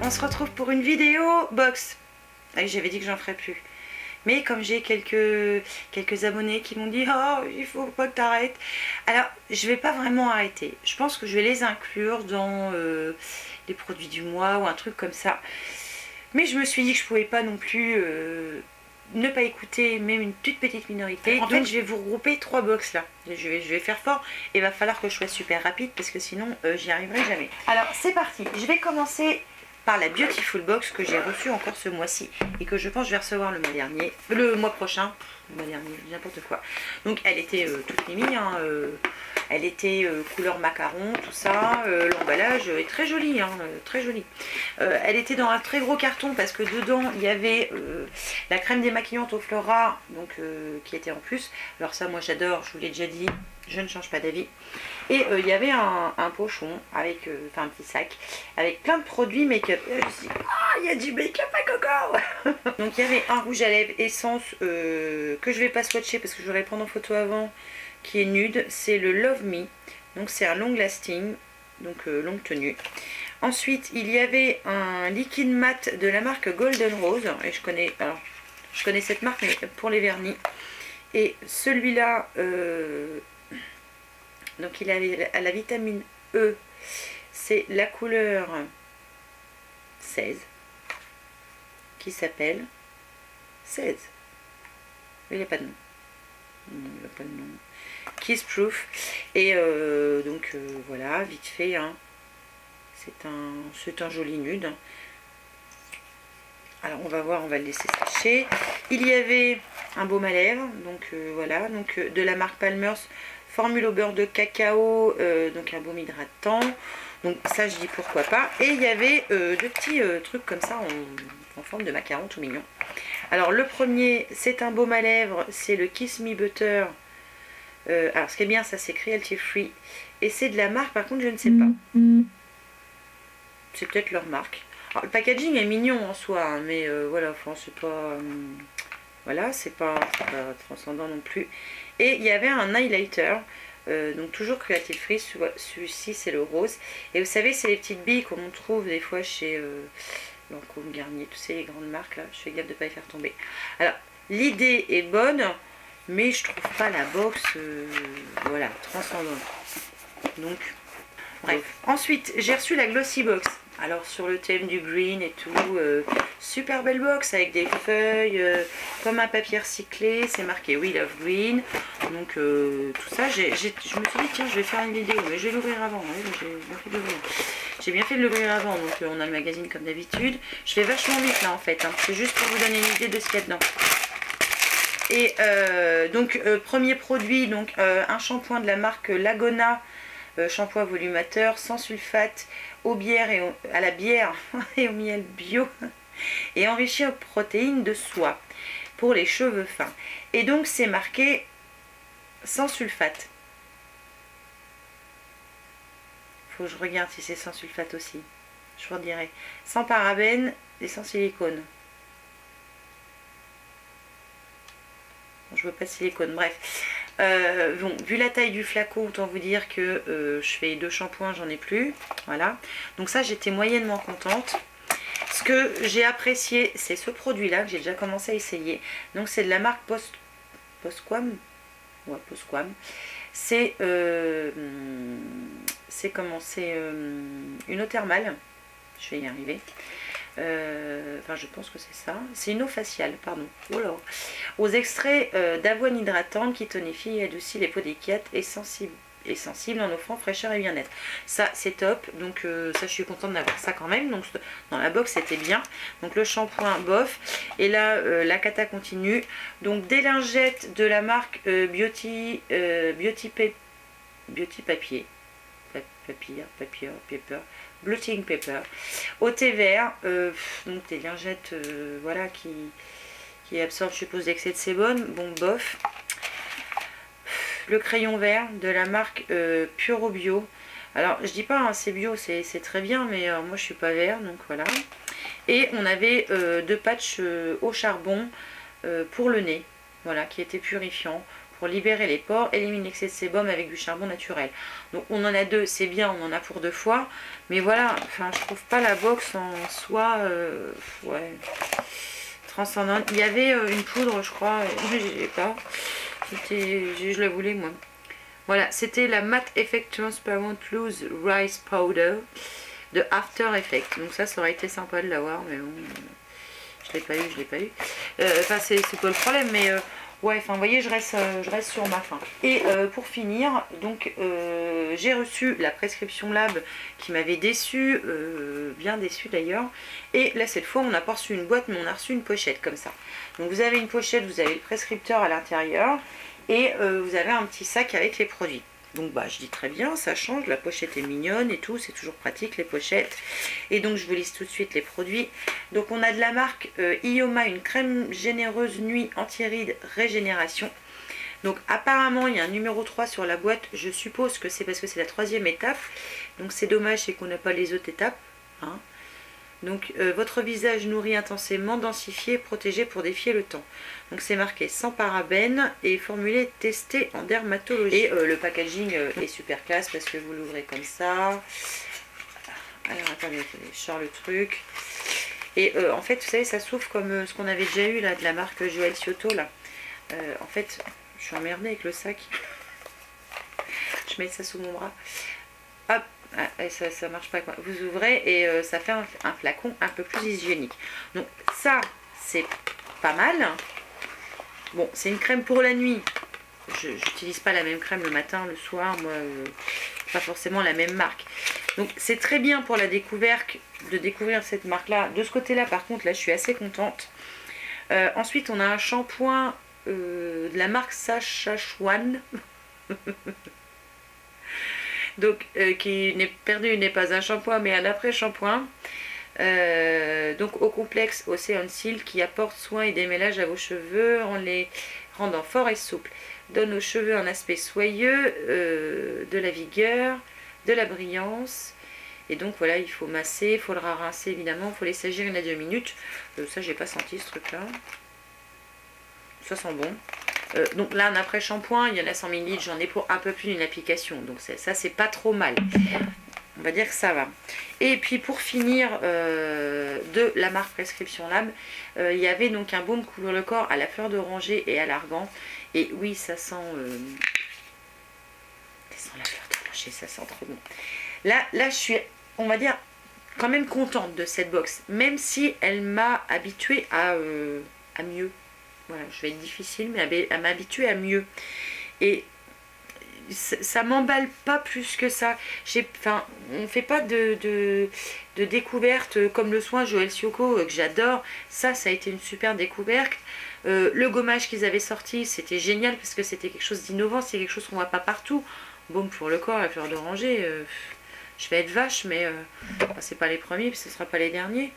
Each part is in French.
on se retrouve pour une vidéo box. Ah, j'avais dit que j'en ferais plus. Mais comme j'ai quelques abonnés qui m'ont dit « Oh, il faut pas que tu arrêtes », alors je vais pas vraiment arrêter. Je pense que je vais les inclure dans les produits du mois ou un truc comme ça. Mais je me suis dit que je pouvais pas non plus ne pas écouter même une toute petite minorité. En fait, je vais vous regrouper 3 box là. Je vais faire fort et il va falloir que je sois super rapide parce que sinon j'y arriverai jamais. Alors c'est parti. Je vais commencer par la Beautiful Box que j'ai reçue encore ce mois-ci et que je pense que je vais recevoir le mois prochain. Le mois dernier, n'importe quoi. Donc elle était toute mimi, hein, elle était couleur macaron, tout ça. L'emballage est très joli, hein, très joli. Elle était dans un très gros carton parce que dedans il y avait la crème démaquillante au Flora, donc qui était en plus. Alors ça, moi j'adore, je vous l'ai déjà dit, je ne change pas d'avis. Et il y avait un pochon avec, enfin un petit sac avec plein de produits make-up. Je me suis dit, ah, il y a du make-up à coco. Donc il y avait un rouge à lèvres essence que je vais pas swatcher parce que je voudrais prendre en photo avant, qui est nude. C'est le Love Me, donc c'est un long lasting, donc longue tenue. Ensuite il y avait un liquide mat de la marque Golden Rose et je connais cette marque mais pour les vernis. Et celui-là donc il avait à la vitamine E, c'est la couleur 16 qui s'appelle 16. Il n'y a pas de nom. Non, il n'y a pas de nom. Kiss Proof. Et donc voilà, vite fait, hein. C'est un joli nude. Alors on va voir, on va le laisser sécher. Il y avait un baume à lèvres, donc voilà, donc de la marque Palmer's, formule au beurre de cacao, donc un baume hydratant. Donc ça je dis pourquoi pas. Et il y avait deux petits trucs comme ça en forme de macaron tout mignon. Alors le premier c'est un baume à lèvres, c'est le Kiss Me Butter. Alors ce qui est bien, ça c'est cruelty free. Et c'est de la marque, par contre je ne sais pas. C'est peut-être leur marque. Alors, le packaging est mignon en soi, hein, mais voilà, enfin, c'est pas... voilà, c'est pas transcendant non plus. Et il y avait un highlighter, donc toujours Creative Free, celui-ci c'est le rose. Et vous savez, c'est les petites billes qu'on trouve des fois chez Lancôme, Garnier, tous ces grandes marques là. Je fais gaffe de ne pas les faire tomber. Alors, l'idée est bonne, mais je trouve pas la box, voilà, transcendante. Donc, bref. Ensuite, j'ai reçu la Glossy Box. Alors sur le thème du green et tout, super belle box avec des feuilles, comme un papier recyclé, c'est marqué We Love Green. Donc tout ça, je me suis dit tiens je vais faire une vidéo, mais je vais l'ouvrir avant, oui, j'ai bien fait de l'ouvrir avant, donc on a le magazine comme d'habitude. Je fais vachement vite là en fait, hein. C'est juste pour vous donner une idée de ce qu'il y a dedans. Et donc premier produit, donc un shampoing de la marque Lagona, shampoing volumateur sans sulfate, à la bière et au miel bio et enrichi aux protéines de soie pour les cheveux fins. Et donc c'est marqué sans sulfate. Faut que je regarde si c'est sans sulfate aussi. Je vous redirai. Sans parabènes et sans silicone. Je veux pas de silicone, bref. Bon, vu la taille du flacon, autant vous dire que je fais 2 shampoings, j'en ai plus. Voilà. Donc ça, j'étais moyennement contente. Ce que j'ai apprécié, c'est ce produit-là que j'ai déjà commencé à essayer. Donc c'est de la marque Postquam. Ouais, Postquam. C'est comment? C'est une eau thermale. Je vais y arriver. Enfin je pense que c'est ça, c'est une eau faciale, pardon, voilà. Aux extraits d'avoine hydratante qui tonifie et adoucit les peaux délicates et sensibles en offrant fraîcheur et bien-être. Ça c'est top, donc ça je suis contente d'avoir ça quand même. Donc dans la box c'était bien. Donc le shampoing bof, et là la cata continue. Donc des lingettes de la marque Beauty Papier, blotting paper au thé vert, donc des lingettes voilà qui absorbent, je suppose, l'excès de sébum. Bon bof. Le crayon vert de la marque Puro Bio. Alors je dis pas hein, c'est bio, c'est très bien, mais moi je suis pas vert, donc voilà. Et on avait 2 patchs au charbon pour le nez, voilà, qui étaient purifiants pour libérer les pores, élimine l'excès de sébum avec du charbon naturel. Donc on en a 2, c'est bien, on en a pour 2 fois. Mais voilà, enfin je trouve pas la box en soi ouais, transcendante. Il y avait une poudre je crois, mais je l'ai pas. Je la voulais moi. Voilà, c'était la Matte Effect Transparent Loose Rice Powder de After Effects. Donc ça aurait été sympa de l'avoir, mais bon, je l'ai pas eu. Enfin, c'est pas le problème, mais ouais, enfin, vous voyez, je reste sur ma faim. Et pour finir, donc, j'ai reçu la prescription Lab qui m'avait déçue, bien déçue d'ailleurs. Et là, cette fois, on n'a pas reçu une boîte, mais on a reçu une pochette comme ça. Donc, vous avez une pochette, vous avez le prescripteur à l'intérieur. Et vous avez un petit sac avec les produits. Donc bah je dis très bien, ça change, la pochette est mignonne et tout, c'est toujours pratique les pochettes. Et donc je vous liste tout de suite les produits. Donc on a de la marque Ioma, une crème généreuse nuit anti-rides régénération. Donc apparemment il y a un numéro 3 sur la boîte, je suppose que c'est parce que c'est la 3e étape. Donc c'est dommage, c'est qu'on n'a pas les autres étapes. Hein. Donc votre visage nourri intensément, densifié, protégé pour défier le temps. Donc c'est marqué sans parabènes et formulé testé en dermatologie. Et le packaging est super classe parce que vous l'ouvrez comme ça. Alors attendez, je sors le truc. Et en fait vous savez ça s'ouvre comme ce qu'on avait déjà eu là de la marque Joël Cioto là. En fait je suis emmerdée avec le sac. Je mets ça sous mon bras. Hop. Ah, ça marche pas quoi. Vous ouvrez et ça fait un flacon un peu plus hygiénique. Donc ça c'est pas mal. Bon c'est une crème pour la nuit. Je n'utilise pas la même crème le matin, le soir. Moi pas forcément la même marque. Donc c'est très bien pour la découverte de découvrir cette marque là. De ce côté là par contre là je suis assez contente. Ensuite on a un shampoing de la marque Saskatchewan. Donc qui n'est perdu n'est pas un shampoing mais un après-shampoing. Donc au complexe Océan Seal qui apporte soin et démêlage à vos cheveux en les rendant forts et souples. Donne aux cheveux un aspect soyeux, de la vigueur, de la brillance. Et donc voilà, il faut masser, il faut le rincer évidemment, il faut les sagir 1 à 2 minutes. Ça j'ai pas senti ce truc là. Ça sent bon. Donc là un après shampoing, il y en a 100 ml, j'en ai pour un peu plus d'une application. Donc ça c'est pas trop mal. On va dire que ça va. Et puis pour finir de la marque Prescription Lab, il y avait donc un baume couvre le corps à la fleur d'oranger et à l'argan. Et oui ça sent la fleur d'oranger, ça sent trop bon. Là je suis, on va dire, quand même contente de cette box. Même si elle m'a habituée à mieux. Voilà, je vais être difficile, mais elle m'a habituée à mieux. Et ça m'emballe pas plus que ça. Enfin, on fait pas de découverte comme le soin Joël Cioto que j'adore. Ça a été une super découverte. Le gommage qu'ils avaient sorti, c'était génial parce que c'était quelque chose d'innovant. C'est quelque chose qu'on voit pas partout. Baume pour le corps, la fleur d'oranger. Je vais être vache, mais c'est pas les premiers, puis ce sera pas les derniers.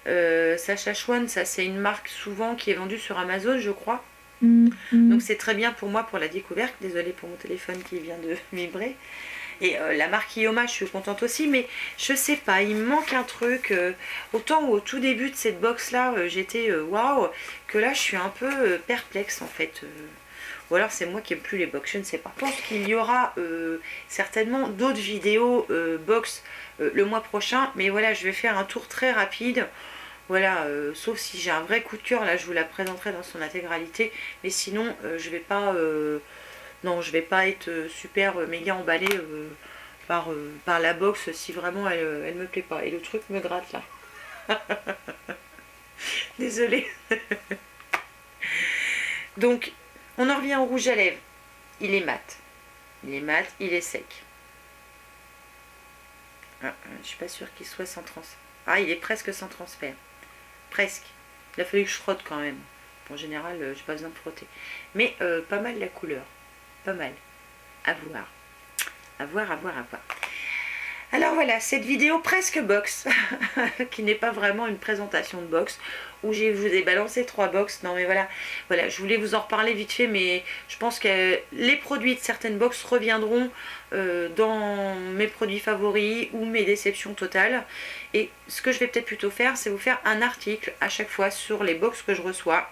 Saskatchewan, ça c'est une marque souvent qui est vendue sur Amazon, je crois. Donc c'est très bien pour moi pour la découverte. Désolée pour mon téléphone qui vient de vibrer. Et la marque Ioma, je suis contente aussi, mais je sais pas, il me manque un truc. Autant au tout début de cette box là, j'étais waouh, que là je suis un peu perplexe en fait. Ou alors c'est moi qui aime plus les box, je ne sais pas. Je pense qu'il y aura certainement d'autres vidéos box le mois prochain, mais voilà, je vais faire un tour très rapide. Voilà, sauf si j'ai un vrai coup de cœur, là je vous la présenterai dans son intégralité. Mais sinon, je vais pas, non, je vais pas être super méga emballée par la box si vraiment elle me plaît pas. Et le truc me gratte là. Désolée. Donc, on en revient au rouge à lèvres. Il est mat. Il est mat, il est sec. Ah, je suis pas sûre qu'il soit sans transfert. Ah, il est presque sans transfert. Presque. Il a fallu que je frotte quand même. En général, j'ai pas besoin de frotter. Mais pas mal la couleur. Pas mal. À voir. À voir, à voir, à voir. Alors voilà, cette vidéo presque box, qui n'est pas vraiment une présentation de box, où je vous ai balancé 3 box. Non mais voilà, je voulais vous en reparler vite fait, mais je pense que les produits de certaines box reviendront dans mes produits favoris ou mes déceptions totales. Et ce que je vais peut-être plutôt faire, c'est vous faire un article à chaque fois sur les box que je reçois.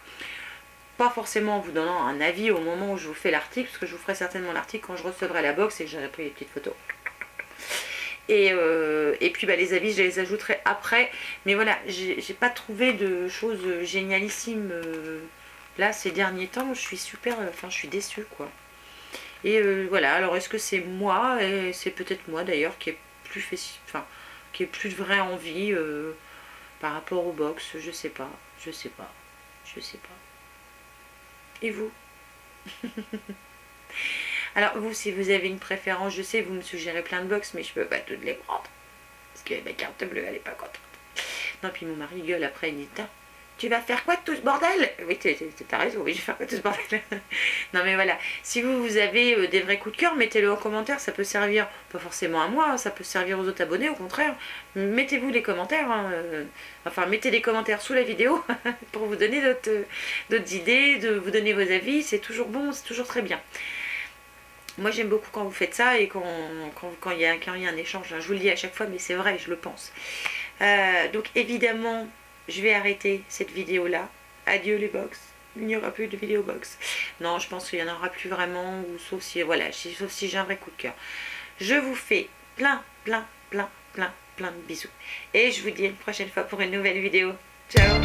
pas forcément en vous donnant un avis au moment où je vous fais l'article, parce que je vous ferai certainement l'article quand je recevrai la box et que j'aurai pris les petites photos. Et puis bah, les avis, je les ajouterai après. Mais voilà, j'ai pas trouvé de choses génialissimes là ces derniers temps. Je suis super, enfin je suis déçue quoi. Et voilà, alors est-ce que c'est moi, et c'est peut-être moi d'ailleurs qui ai plus fait, enfin qui ai plus de vraie envie par rapport au box, je sais pas, je sais pas, je sais pas. Et vous? Alors vous, si vous avez une préférence, je sais, vous me suggérez plein de box, mais je peux pas toutes les prendre. Parce que ma carte bleue, elle est pas contente. Non, puis mon mari gueule après, il dit, tu vas faire quoi de tout ce bordel? Oui, t'as raison, oui, je vais faire quoi de tout ce bordel? Non mais voilà, si vous avez des vrais coups de cœur, mettez-le en commentaire, ça peut servir, pas forcément à moi, ça peut servir aux autres abonnés, au contraire. Mettez-vous les commentaires, hein, enfin mettez des commentaires sous la vidéo pour vous donner d'autres idées, de vous donner vos avis, c'est toujours bon, c'est toujours très bien. Moi j'aime beaucoup quand vous faites ça et quand il y a un échange, hein. Je vous le dis à chaque fois mais c'est vrai, je le pense. Donc évidemment je vais arrêter cette vidéo là. Adieu les box. Il n'y aura plus de vidéo box. Non, je pense qu'il n'y en aura plus vraiment, ou sauf si voilà, sauf si j'ai un vrai coup de cœur. Je vous fais plein de bisous. Et je vous dis à une prochaine fois pour une nouvelle vidéo. Ciao.